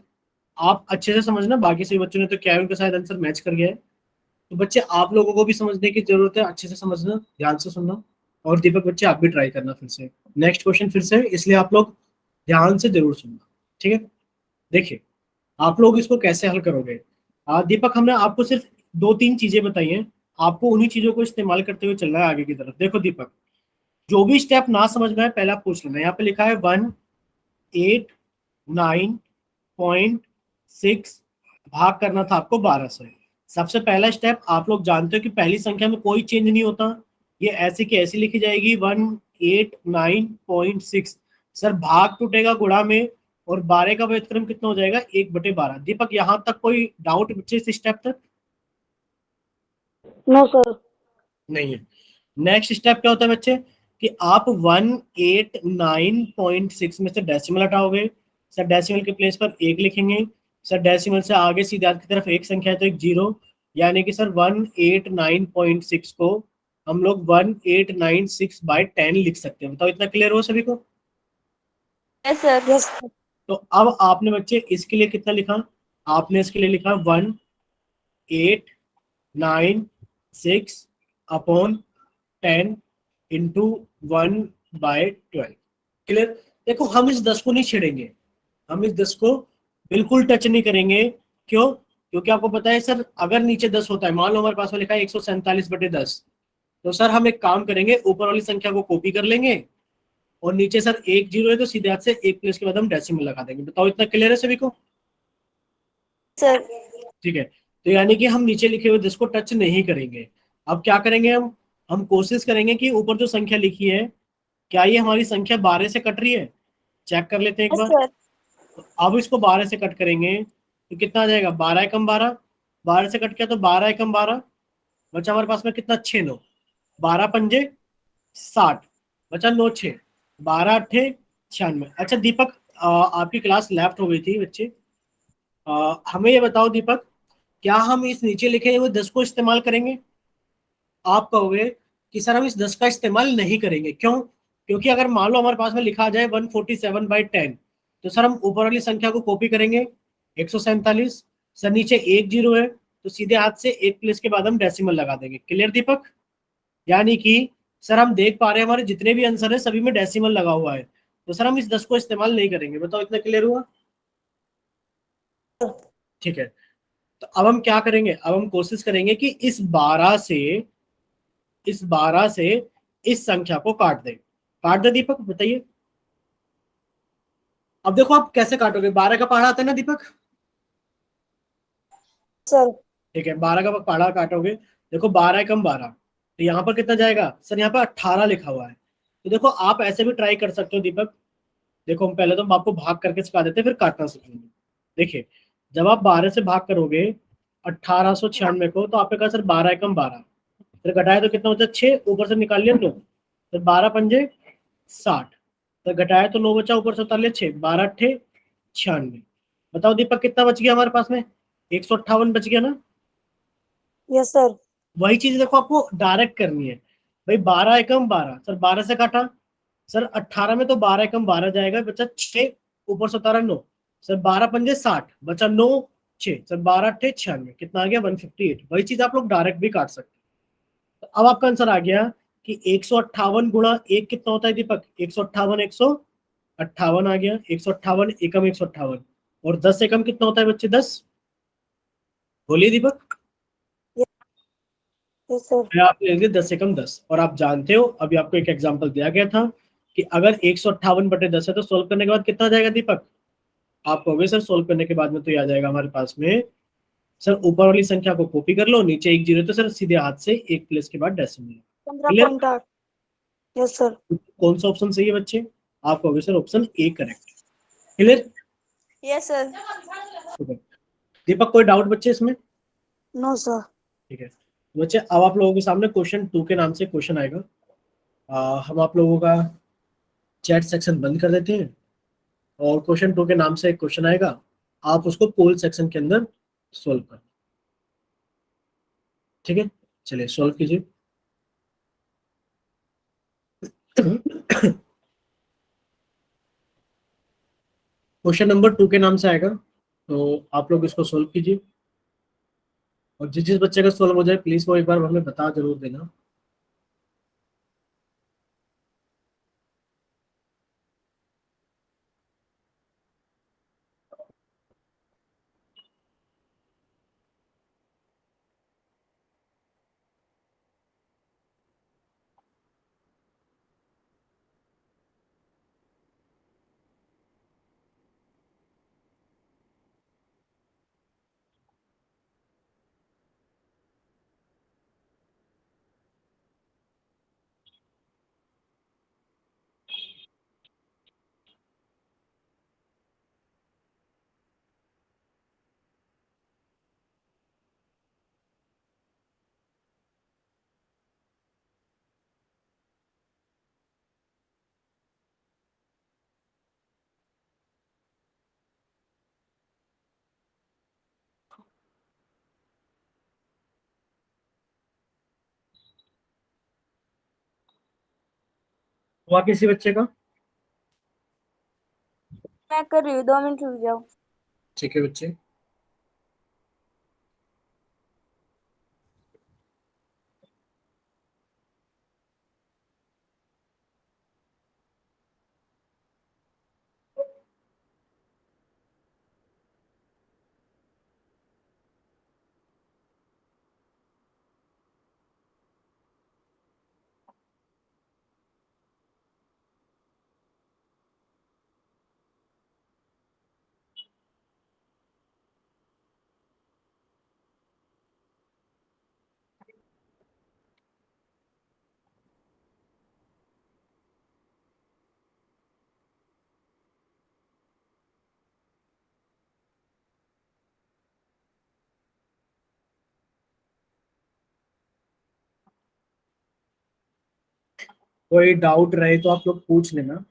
Speaker 1: आप अच्छे से समझना, बाकी सही बच्चों ने तो क्या है उनका शायद आंसर मैच कर गया है। तो बच्चे आप लोगों को भी समझने की जरूरत है, अच्छे से समझना, ध्यान से सुनना। और दीपक बच्चे आप भी ट्राई करना फिर से, नेक्स्ट क्वेश्चन फिर से, इसलिए आप लोग ध्यान से जरूर सुनना। ठीक है, देखिए आप लोग इसको कैसे हल करोगे। दीपक हमने आपको सिर्फ 2-3 चीजें बताई हैं, आपको उन्हीं चीजों को इस्तेमाल करते हुए चलना है आगे की तरफ। देखो दीपक, जो भी स्टेप ना समझ में आए पहले आप पूछ लेना। यहाँ पे लिखा है 189.6 भाग करना था आपको 12 से। सबसे पहला स्टेप, आप लोग जानते हो कि पहली संख्या में कोई चेंज नहीं होता, ये ऐसी की ऐसी लिखी जाएगी 189.6। सर भाग टूटेगा गुणा में, और 12 का व्युत्क्रम कितना हो जाएगा 1/12। दीपक यहां तक कोई डाउट बच्चे इस स्टेप तक?
Speaker 3: No sir.
Speaker 1: नहीं है। नेक्स्ट स्टेप क्या होता है बच्चे, कि आप 189.6 में से डेसिमल हटाओगे। सर डेसिमल के प्लेस पर एक लिखेंगे। सर डेसिमल से आगे सीधे हाथ की तरफ एक संख्या है तो एक जीरो, यानी कि सर 189.6 को हम लोग 1896/10 लिख सकते हैं। बताओ इतना क्लियर हो सभी को?
Speaker 2: Yes sir.
Speaker 3: यस।
Speaker 1: तो अब आपने बच्चे इसके लिए कितना लिखा? आपने इसके लिए लिखा 189.6 अपॉन 10 इंटू 1/12। क्लियर? देखो हम इस 10 को नहीं छेड़ेंगे, हम इस 10 को बिल्कुल टच नहीं करेंगे। क्यों? क्योंकि आपको पता है सर, अगर नीचे 10 होता है, मान लो हमारे पास में लिखा है 147/10, तो सर हम एक काम करेंगे, ऊपर वाली संख्या को कॉपी कर लेंगे, और नीचे सर एक जीरो है तो सीधे हाथ से एक प्लेस के बाद हम डेसिमल लगा देंगे। बताओ इतना क्लियर है सभी को?
Speaker 2: सर।
Speaker 1: ठीक है, तो यानी कि हम नीचे लिखे हुए 10 को टच नहीं करेंगे। अब क्या करेंगे हम कोशिश करेंगे कि ऊपर जो संख्या लिखी है, क्या ये हमारी संख्या 12 से कट रही है? चेक कर लेते हैं एक
Speaker 2: यस
Speaker 1: बार।
Speaker 2: सर।
Speaker 1: तो अब इसको 12 से कट करेंगे तो कितना आ जाएगा, 12 एकम 12, 12 से कट किया तो 12 एकम 12, बचा हमारे पास में कितना, 6 9, 12 पंजे 60, बचा 9 6, 12 अट्ठे 96। अच्छा दीपक, आपकी क्लास लेफ्ट हो गई थी बच्चे। हमें ये बताओ दीपक, क्या हम इस नीचे लिखे हुए 10 को इस्तेमाल करेंगे? आप कहोगे कि सर हम इस 10 का इस्तेमाल नहीं करेंगे, क्यों? क्योंकि अगर मान लो हमारे पास में लिखा जाए 147/10, तो सर हम ऊपर वाली संख्या को कॉपी करेंगे 147, सर नीचे एक जीरो है तो सीधे हाथ से एक प्लेस के बाद हम डेसिमल लगा देंगे। क्लियर दीपक? यानी कि सर हम देख पा रहे हैं हमारे जितने भी आंसर है सभी में डेसिमल लगा हुआ है, तो सर हम इस 10 को इस्तेमाल नहीं करेंगे। बताओ इतना क्लियर हुआ? ठीक है, तो अब हम क्या करेंगे, अब हम कोशिश करेंगे कि इस 12 से इस संख्या को काट दें। काट दे दीपक, बताइए। अब देखो आप कैसे काटोगे, 12 का पहाड़ा आता है ना दीपक?
Speaker 3: सर
Speaker 1: ठीक है, 12 का पहाड़ा काटोगे, देखो 12 एकम 12, तो यहाँ पर कितना जाएगा सर? यहाँ पर 18 लिखा हुआ है। तो देखो आप ऐसे भी ट्राई कर सकते हो दीपक। देखो हम पहले तो हम आपको भाग करके सिखा देते हैं, फिर काटना सीखेंगे। देखिए, जब आप 12 से भाग करोगे 1896 को, तो आपने कहा सर 12 एकम 12, फिर घटाया तो कितना बचा? 6, ऊपर से निकाल लिया 9, फिर 12 पंजे 60, तो घटाया तो 9 बचा, ऊपर से उतार लिया 6, 12 अट्ठे 96। बताओ दीपक कितना बच गया हमारे पास में? 158 बच गया ना?
Speaker 3: Yes sir.
Speaker 1: वही चीज देखो आपको डायरेक्ट करनी है भाई। 12 एकम 12, सर 12 से काटा, सर 18 में तो 12 एकम 12 जाएगा, बचा 6, ऊपर से उतारा 9, सर 12 पंजे 60, बचा 9 6, सर 12 अट्ठे 96, कितना आ गया? 158। वही चीज आप लोग डायरेक्ट भी काट सकते हैं। तो अब आपका आंसर आ गया कि 158 गुणा 1 कितना होता है दीपक? 158 158 आ गया। 158 एकम 158, और 10 एकम कितना होता है बच्चे? 10। बोलिए दीपक।
Speaker 3: Yes sir.
Speaker 1: मैं आप लेंगे 10 एकम 10, और आप जानते हो अभी आपको एक एग्जांपल दिया गया था कि अगर 158/10 है तो सोल्व करने के बाद कितना आ जाएगा दीपक? आप कहोगे सर सोल्व करने के बाद में तो ये आ जाएगा हमारे पास में, सर ऊपर वाली संख्या को कॉपी कर लो, नीचे एक जीरो, तो सर सीधे हाथ से एक प्लेस के बाद डेसिमल। क्लियर?
Speaker 3: 15.8। Yes sir.
Speaker 1: कौन सा ऑप्शन सही है बच्चे? आप कहोगे sir option A correct. Clear?
Speaker 2: Yes sir.
Speaker 1: Deepak कोई डाउट बच्चे इसमें?
Speaker 3: No sir.
Speaker 1: ठीक है, तो बच्चे अब आप लोगों के सामने क्वेश्चन 2 के नाम से क्वेश्चन आएगा। हम आप लोगों का चैट सेक्शन बंद कर देते हैं, और क्वेश्चन 2 के नाम से एक क्वेश्चन आएगा, आप उसको पोल सेक्शन के अंदर सोल्व कर। ठीक है, चलिए सोल्व कीजिए। क्वेश्चन नंबर 2 के नाम से आएगा, तो आप लोग इसको सोल्व कीजिए, और जिस जिस बच्चे का सोल्व हो जाए प्लीज वो एक बार हमें बता जरूर देना। हुआ किसी बच्चे का?
Speaker 2: मैं कर रही हूँ, 2 मिनट रुक जाओ।
Speaker 1: ठीक है बच्चे। कोई डाउट रहे तो आप लोग पूछ लेना।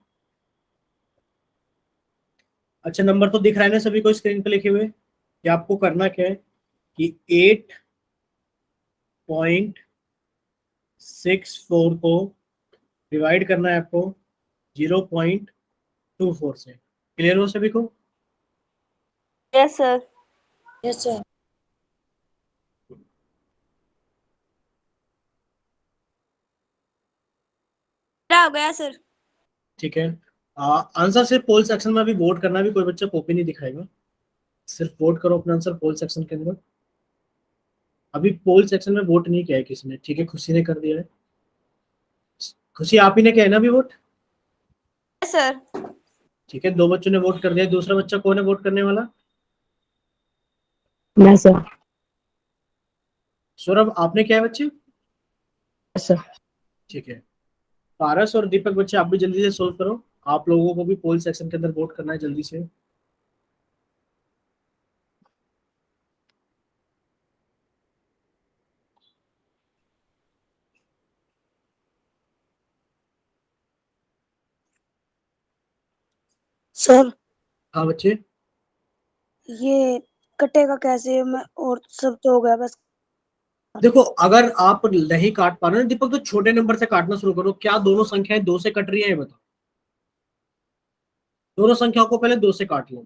Speaker 1: अच्छा, नंबर तो दिख रहा है ना सभी को स्क्रीन पे लिखे हुए? कि आपको करना क्या है कि 8.5 0.64 को डिवाइड करना है आपको 0.24 से। क्लियर हो सभी को?
Speaker 2: Yes sir.
Speaker 3: Yes sir.
Speaker 2: क्या हो गया सर?
Speaker 1: ठीक है। आंसर सिर्फ पोल सेक्शन में अभी वोट करना, भी कोई बच्चा कॉपी नहीं दिखाएगा, सिर्फ वोट करो अपना आंसर पोल सेक्शन के अंदर। अभी पोल सेक्शन में वोट नहीं किया है किसी ने, ठीक है, खुशी ने कर दिया है। खुशी आप ही ने किया है ना अभी वोट?
Speaker 2: Yes sir.
Speaker 1: ठीक है, 2 बच्चों ने वोट कर दिया। दूसरा बच्चा कौन है वोट करने वाला?
Speaker 4: मैं सर।
Speaker 1: सौरभ आपने किया है बच्चे?
Speaker 4: सर
Speaker 1: ठीक है। पारस और दीपक बच्चे आप भी जल्दी से सोल्व करो, आप लोगों को भी पोल सेक्शन के अंदर वोट करना है जल्दी से।
Speaker 3: सर
Speaker 1: हाँ बच्चे।
Speaker 3: ये कटेगा कैसे? मैं और सब तो हो गया बस।
Speaker 1: देखो, अगर आप नहीं काट पा रहे हो दीपक, तो छोटे नंबर से काटना शुरू करो। क्या दोनों संख्याएं 2 से कट रही है ये बताओ। दोनों संख्याओं को पहले 2 से काट लो,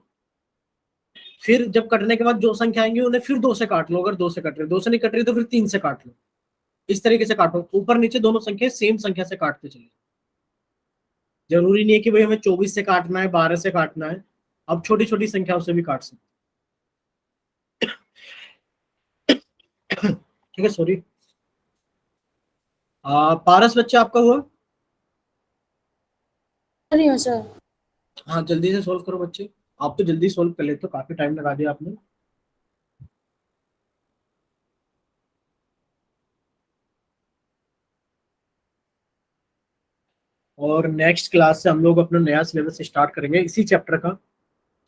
Speaker 1: फिर जब कटने के बाद जो संख्या आएंगी उन्हें फिर 2 से काट लो। अगर 2 से कट रही, 2 से नहीं कट रही तो फिर 3 से काट लो। इस तरीके से काटो, ऊपर नीचे दोनों संख्या सेम संख्या से काटते चलिए। जरूरी नहीं है कि भाई हमें 24 से काटना है, 12 से काटना है, अब छोटी छोटी संख्याओं से भी काट सकते। ठीक है, सॉरी। पारस बच्चा आपका हुआ?
Speaker 3: नहीं हो सर।
Speaker 1: हाँ जल्दी से सोल्व करो बच्चे, आप तो जल्दी सोल्व कर लेते हो, काफी टाइम लगा दिया आपने। और नेक्स्ट क्लास से हम लोग अपना नया सिलेबस स्टार्ट करेंगे इसी चैप्टर का,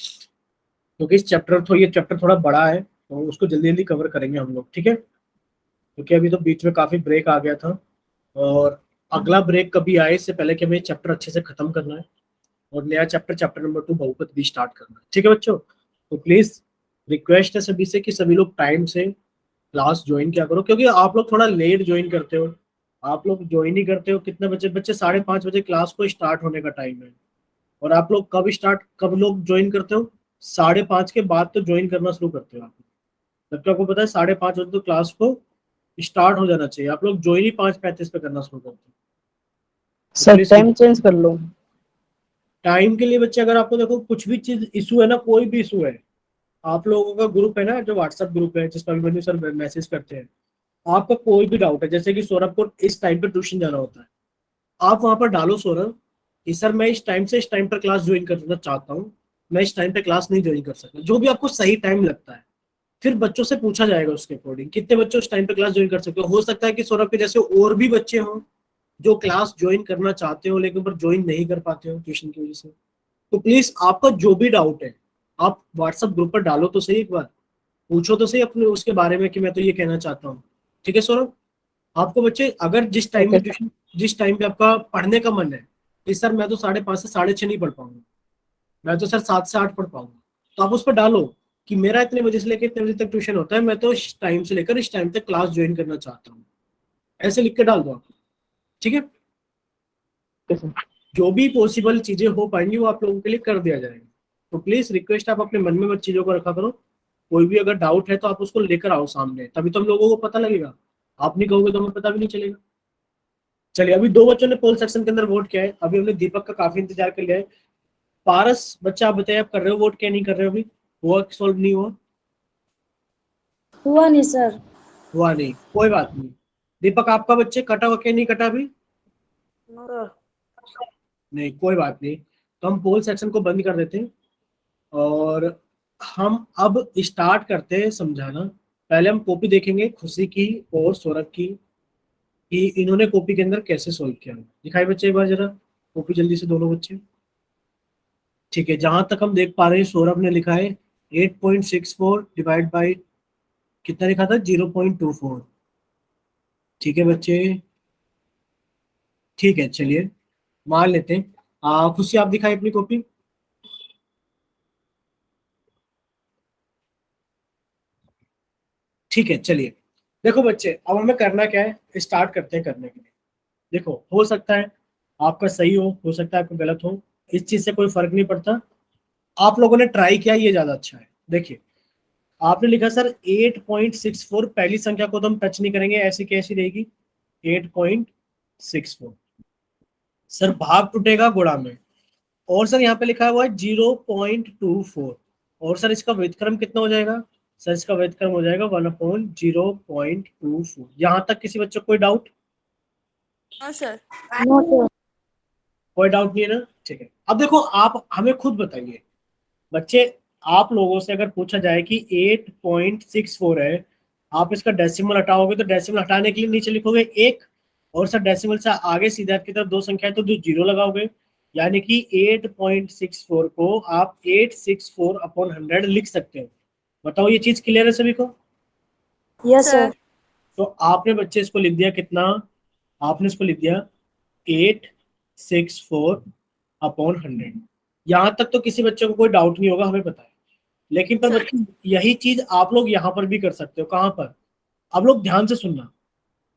Speaker 1: क्योंकि इस चैप्टर तो ये चैप्टर थोड़ा बड़ा है, तो उसको जल्दी जल्दी कवर करेंगे हम लोग, ठीक है। क्योंकि अभी तो बीच में काफी ब्रेक आ गया था, और अगला ब्रेक कभी आए इससे पहले कि हमें चैप्टर अच्छे से खत्म करना है, और नया चैप्टर चैप्टर नंबर 2 बहुपद भी स्टार्ट करना है, ठीक है बच्चों। तो प्लीज रिक्वेस्ट है सभी से कि सभी लोग टाइम से क्लास ज्वाइन किया करो, क्योंकि आप लोग थोड़ा लेट ज्वाइन करते हो, आप लोग ज्वाइन ही करते हो कितने बजे? बच्चे 5:30 बजे क्लास को स्टार्ट होने का टाइम है, और आप लोग कब लोग ज्वाइन करते हो? 5:30 के बाद तो ज्वाइन करना शुरू करते हो आप, जबकि आपको पता है 5:30 बजे तो क्लास को स्टार्ट हो जाना चाहिए। आप लोग ज्वाइन ही 5:35 पे करना शुरू करते हो। तो
Speaker 4: सर
Speaker 1: प्लीज
Speaker 4: टाइम चेंज कर लो।
Speaker 1: टाइम के लिए बच्चे, अगर आपको देखो कुछ भी चीज इशू है ना, कोई भी इशू है, आप लोगों का ग्रुप है ना, जो व्हाट्सएप ग्रुप है जिसपर अभिमन्यु सर मैसेज करते हैं, आपका कोई भी डाउट है, जैसे कि सौरभ को इस टाइम पे ट्यूशन जाना होता है, आप वहां पर डालो सौरभ कि सर मैं इस टाइम से इस टाइम पर क्लास ज्वाइन करना चाहता हूँ, मैं इस टाइम पे क्लास नहीं ज्वाइन कर सकता, जो भी आपको सही टाइम लगता है। फिर बच्चों से पूछा जाएगा उसके अकॉर्डिंग कितने बच्चे उस टाइम पे क्लास ज्वाइन कर सकते हो सकता है कि सौरभ के जैसे और भी बच्चे हों जो क्लास ज्वाइन करना चाहते हो लेकिन पर ज्वाइन नहीं कर पाते हो ट्यूशन की वजह से। तो प्लीज आपका जो भी डाउट है आप व्हाट्सएप ग्रुप पर डालो तो सही, एक बार पूछो तो सही अपने उसके बारे में कि मैं तो ये कहना चाहता हूँ। ठीक है सौरभ? आपको बच्चे अगर जिस टाइम
Speaker 4: ओके
Speaker 1: में ट्यूशन, जिस टाइम पे आपका पढ़ने का मन है कि सर मैं तो 5:30 से 6:30 नहीं पढ़ पाऊंगा, मैं तो सर 7 से 8 पढ़ पाऊंगा, तो आप उस पर डालो कि मेरा इतने बजे से लेकर इतने बजे तक ट्यूशन होता है, मैं तो इस टाइम से लेकर इस टाइम तक क्लास ज्वाइन करना चाहता हूँ, ऐसे लिख के डाल दो आप, ठीक है। जो भी पॉसिबल चीजें हो पाएंगी वो आप लोगों के लिए कर दिया जाएगा। तो प्लीज रिक्वेस्ट, आप अपने मन में मत चीजों को रखा करो, कोई भी अगर डाउट है तो आप उसको लेकर आओ सामने, तभी तो हम लोगों को पता लगेगा, आप नहीं कहोगे तो हमें पता भी नहीं चलेगा। चलिए, अभी 2 बच्चों ने पोल सेक्शन के अंदर वोट किया है, अभी हमने दीपक का काफी इंतजार कर लिया है। पारस बच्चा आप बताइए, आप कर रहे हो वोट क्या नहीं कर रहे हो? अभी हुआ सॉल्व नहीं हुआ?
Speaker 3: हुआ नहीं सर।
Speaker 1: हुआ नहीं, कोई बात नहीं। दीपक आपका बच्चे कटा हुआ क्या नहीं कटा अभी? नहीं, कोई बात नहीं। तो हम पोल सेक्शन को बंद कर देते हैं, और हम अब स्टार्ट करते हैं समझाना। पहले हम कॉपी देखेंगे खुशी की और सौरभ की कि इन्होंने कॉपी के अंदर कैसे सोल्व किया। दिखाई बच्चे एक बार जरा कॉपी जल्दी से दोनों बच्चे। ठीक है, जहां तक हम देख पा रहे हैं सौरभ ने लिखा है 8.64 डिवाइड बाई कितना लिखा था? 0.24। ठीक है बच्चे, ठीक है, चलिए मान लेते हैं। खुशी आप दिखाई अपनी कॉपी। ठीक है, चलिए देखो बच्चे, अब हमें करना क्या है, स्टार्ट करते हैं करने के लिए। देखो, हो सकता है आपका सही हो सकता है आपका गलत हो, इस चीज से कोई फर्क नहीं पड़ता। आप लोगों ने ट्राई किया, ये ज्यादा अच्छा है। देखिए, आपने लिखा सर 8.64, पहली संख्या को तो हम टच नहीं करेंगे, ऐसी कैसी रहेगी 8.64। सर भाग टूटेगा गुणा में, और सर यहाँ पे लिखा हुआ है 0.24, और सर इसका व्युत्क्रम कितना हो जाएगा, सर इसका व्युत्क्रम हो जाएगा 1/0.24। यहाँ तक किसी बच्चे को कोई doubt?
Speaker 2: No sir.
Speaker 3: No sir.
Speaker 1: कोई डाउट नहीं है ना, ठीक है। अब देखो, आप हमें खुद बताइए बच्चे, आप लोगों से अगर पूछा जाए कि 8.64 है, आप इसका डेसिमल हटाओगे तो डेसिमल हटाने के लिए नीचे लिखोगे 1, और सर डेसिमल से आगे सीधे आपकी तरफ दो संख्या है तो जो जीरो लगाओगे, यानी कि 8.64 को आप 864/100 लिख सकते हो। बताओ, ये चीज क्लियर है सभी को?
Speaker 3: Yes sir.
Speaker 1: तो आपने बच्चे इसको लिख दिया कितना, आपने इसको लिख दिया 864/100। यहाँ तक तो किसी बच्चे को कोई डाउट नहीं होगा, हमें पता है। लेकिन पर बच्चे, यही चीज आप लोग यहाँ पर भी कर सकते हो। कहाँ पर? अब लोग ध्यान से सुनना,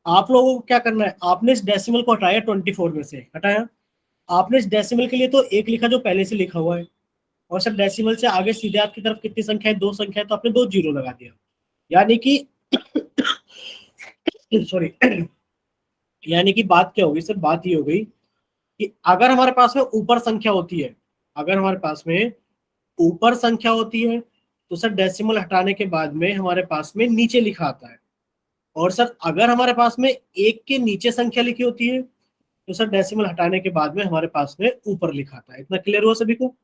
Speaker 1: आप लोगों को क्या करना है, आपने इस डेसिमल को हटाया 24 में से हटाया, आपने इस डेसिमल के लिए तो एक लिखा जो पहले से लिखा हुआ है, और सर डेसिमल से आगे सीधे आपकी तरफ कितनी संख्या है, दो संख्या है, तो आपने दो जीरो लगा दिया। यानी कि सॉरी यानी कि बात क्या होगी सर, बात ये हो गई कि अगर हमारे पास में ऊपर संख्या होती है, अगर हमारे पास में ऊपर संख्या होती है, तो सर डेसिमल हटाने के बाद में हमारे पास में नीचे लिखा आता है। और सर अगर हमारे पास में एक के नीचे संख्या लिखी होती है, तो सर डेसिमल हटाने के बाद में हमारे पास में ऊपर लिखा आता है। इतना क्लियर हुआ सभी को?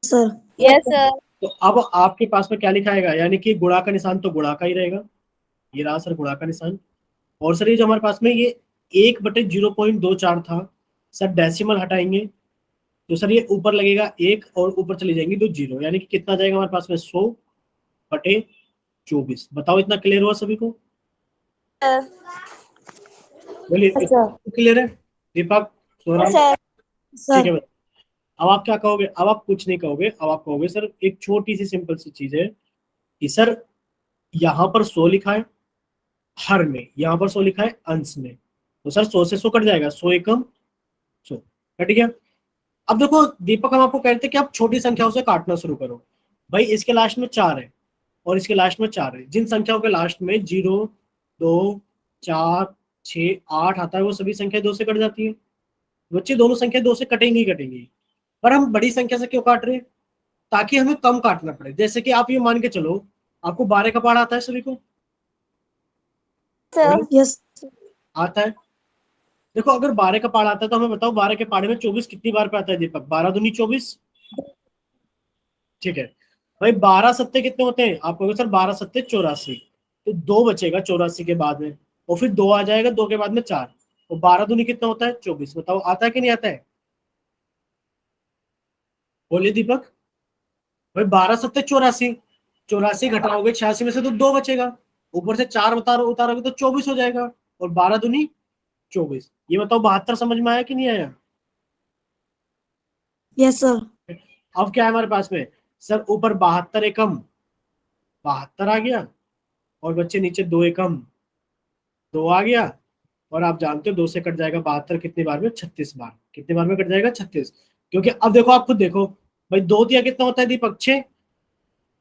Speaker 3: सर।
Speaker 2: Yes sir.
Speaker 1: तो अब आपके पास में क्या लिखा आएगा, यानी कि गुणा का निशान तो गुणा का ही रहेगा, ये रहा सर गुणा का निशान। और सर ये जो हमारे पास में ये 1/0.24 था, सर डेसिमल हटाएंगे तो सर ये ऊपर लगेगा 1, और ऊपर चली जाएंगी दो जीरो, यानी कि कितना जाएगा हमारे पास में 100/24। बताओ, इतना क्लियर हुआ सभी को? बोलिए, क्लियर है दीपक, सोहराब?
Speaker 2: सर।
Speaker 1: ठीक है। अब आप क्या कहोगे, अब आप कुछ नहीं कहोगे, अब आप कहोगे सर एक छोटी सी सिंपल सी चीज है कि सर यहाँ पर 100 लिखा है हर में, यहाँ पर 100 लिखा है अंश में, तो सर 100 से 100 कट जाएगा, 100 एकम 100, कट गया। अब देखो दीपक, हम आपको कहते हैं कि आप छोटी संख्याओं से काटना शुरू करो। भाई इसके लास्ट में 4 है और इसके लास्ट में 4 है, जिन संख्याओं के लास्ट में 0, 2, 4, 6, 8 आता है, वो सभी संख्या 2 से कट जाती है। बच्चे दोनों संख्या 2 से कटेंगी ही कटेंगी, पर हम बड़ी संख्या से क्यों काट रहे हैं? ताकि हमें कम काटना पड़े। जैसे कि आप ये मान के चलो, आपको 12 का पहाड़ आता है सभी को?
Speaker 2: सर।
Speaker 3: यस।
Speaker 1: आता है। देखो, अगर 12 का पहाड़ आता है तो हमें बताओ 12 के पहाड़े में 24 कितनी बार पे आता है दीपक? 12 दूनी 24। ठीक है भाई, 12 सत्ते कितने होते हैं? आप कहोगे सर 12 सत्ते 84, तो 2 बचेगा 84 के बाद में, और फिर 2 आ जाएगा, 2 के बाद में 4, तो 12 दूनी कितना होता है? 24। बताओ, आता है कि नहीं आता है? बोलिए दीपक। भाई 12 सत्ते 84, 84 घटाओगे 86 में से तो 2 बचेगा, ऊपर से 4 उतारोगे तो 24 हो जाएगा, और 12 दूनी 24। ये बताओ 72 समझ में आया कि नहीं आया?
Speaker 3: Yes sir.
Speaker 1: अब क्या है हमारे पास में, सर ऊपर 72 एकम 72 आ गया, और बच्चे नीचे 2 एकम 2 आ गया, और आप जानते हो 2 से कट जाएगा 72 कितनी बार में? 36 बार। कितनी बार में कट जाएगा? 36। क्योंकि अब देखो, आप खुद देखो भाई, 2 दिया कितना होता है दीपक? 6।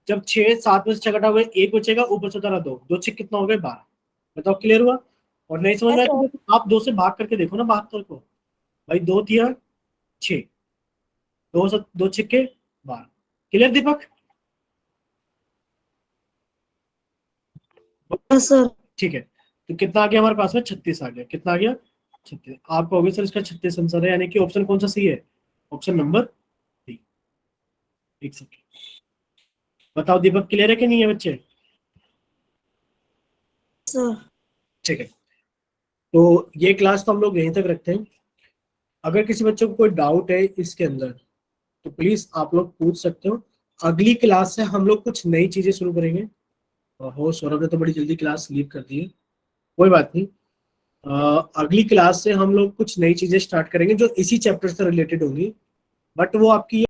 Speaker 1: जब 6 7 में से 6 घटाओगे 1 बचेगा, ऊपर से उतारा 2, 2 6 कितना हो गए? 12। बताओ, क्लियर हुआ? और नहीं समझ में आया तो देखो, आप 2 से भाग करके देखो ना 72 को। भाई 2 दिया 6, 2 6 12। क्लियर दीपक?
Speaker 3: Yes sir.
Speaker 1: ठीक है, तो कितना आ गया हमारे पास में? 36 आ गया। कितना आ गया? 36। आप कहोगे सर इसका 36 आंसर है, यानी कि ऑप्शन कौन सा सही है? Option number D. एक सेकेंड, बताओ दीपक, क्लियर है कि नहीं है बच्चे?
Speaker 3: सर।
Speaker 1: ठीक है, तो ये क्लास तो हम लोग यहीं तक रखते हैं। अगर किसी बच्चे को कोई डाउट है इसके अंदर, तो प्लीज आप लोग पूछ सकते हो। अगली क्लास से हम लोग कुछ नई चीजें शुरू करेंगे। हो, सौरभ ने तो बड़ी जल्दी क्लास लीव कर दी है, कोई बात नहीं। अगली क्लास से हम लोग कुछ नई चीजें स्टार्ट करेंगे जो इसी चैप्टर से रिलेटेड होंगी, बट वो आपकी